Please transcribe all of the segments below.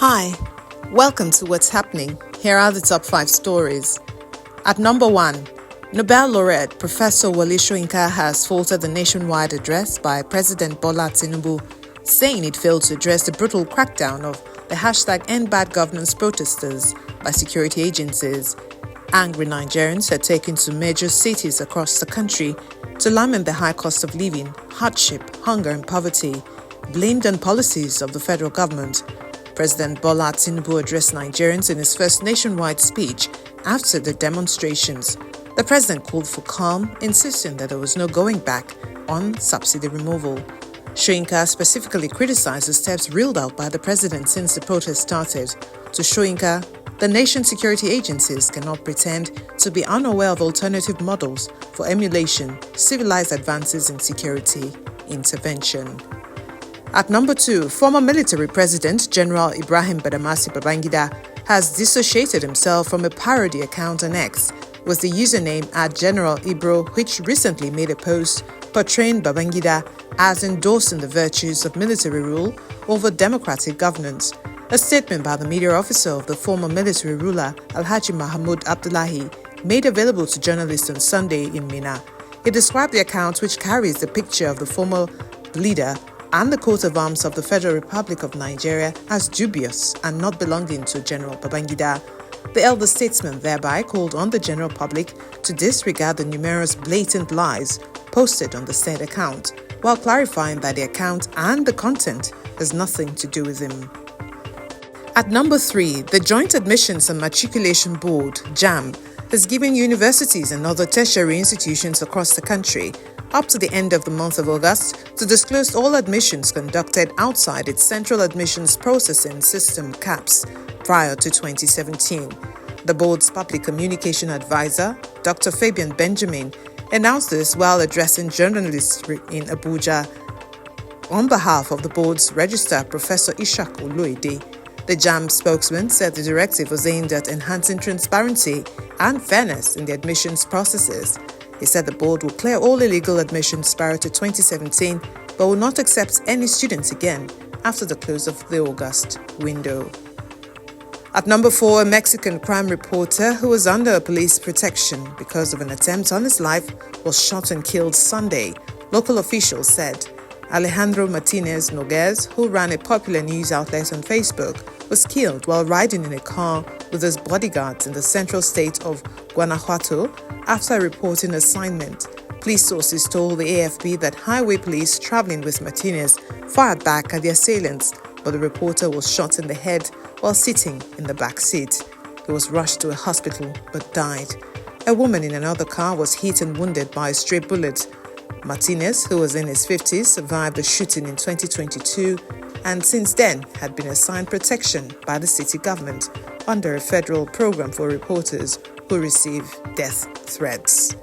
Hi, welcome to What's Happening. Here are the top 5 stories. At number 1, Nobel Laureate Professor Wole has faulted the nationwide address by President Bola Tinubu, saying it failed to address the brutal crackdown of the #EndBadGovernance protesters by security agencies. Angry Nigerians had taken to major cities across the country to lament the high cost of living, hardship, hunger and poverty, blamed on policies of the federal government. President Bola Tinubu addressed Nigerians in his first nationwide speech after the demonstrations. The president called for calm, insisting that there was no going back on subsidy removal. Soyinka specifically criticized the steps reeled out by the president since the protest started. To Soyinka, the nation's security agencies cannot pretend to be unaware of alternative models for emulation, civilized advances in security intervention. At number 2, former military president General Ibrahim Babangida has dissociated himself from a parody account on X with the username @GeneralIbro, which recently made a post portraying Babangida as endorsing the virtues of military rule over democratic governance. A statement by the media officer of the former military ruler Alhaji Mahmoud Abdullahi made available to journalists on Sunday in Minna. He described the account, which carries the picture of the former leader and the coat of arms of the Federal Republic of Nigeria, as dubious and not belonging to General Babangida. The elder statesman thereby called on the general public to disregard the numerous blatant lies posted on the said account, while clarifying that the account and the content has nothing to do with him. At number 3, the Joint Admissions and Matriculation Board, JAMB, has given universities and other tertiary institutions across the country up to the end of the month of August to disclose all admissions conducted outside its Central Admissions Processing System (CAPS) prior to 2017. The board's public communication advisor, Dr. Fabian Benjamin, announced this while addressing journalists in Abuja on behalf of the board's registrar, Professor Ishak Oloide. The JAMB spokesman said the directive was aimed at enhancing transparency and fairness in the admissions processes. He said the board will clear all illegal admissions prior to 2017, but will not accept any students again after the close of the August window. At number 4, a Mexican crime reporter who was under police protection because of an attempt on his life was shot and killed Sunday, local officials said. Alejandro Martinez Noguez, who ran a popular news outlet on Facebook, was killed while riding in a car with his bodyguards in the central state of Guanajuato after a reporting assignment. Police sources told the AFP that highway police traveling with Martinez fired back at the assailants, but the reporter was shot in the head while sitting in the back seat. He was rushed to a hospital but died. A woman in another car was hit and wounded by a stray bullet. Martinez, who was in his 50s, survived the shooting in 2022 and since then had been assigned protection by the city government under a federal program for reporters who receive death threats.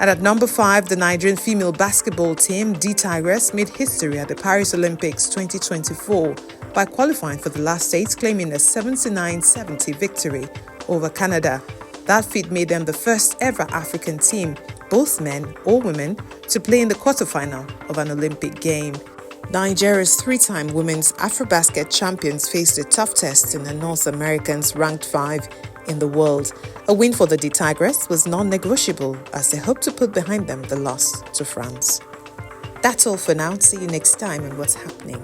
And at number 5, the Nigerian female basketball team, the Tigress, made history at the Paris Olympics 2024 by qualifying for the last 8, claiming a 79-70 victory over Canada. That feat made them the first ever African team, both men or women, to play in the quarterfinal of an Olympic game. Nigeria's 3-time women's Afrobasket champions faced a tough test in the North Americans ranked 5 in the world. A win for the Tigress was non-negotiable as they hope to put behind them the loss to France. That's all for now. See you next time on What's Happening.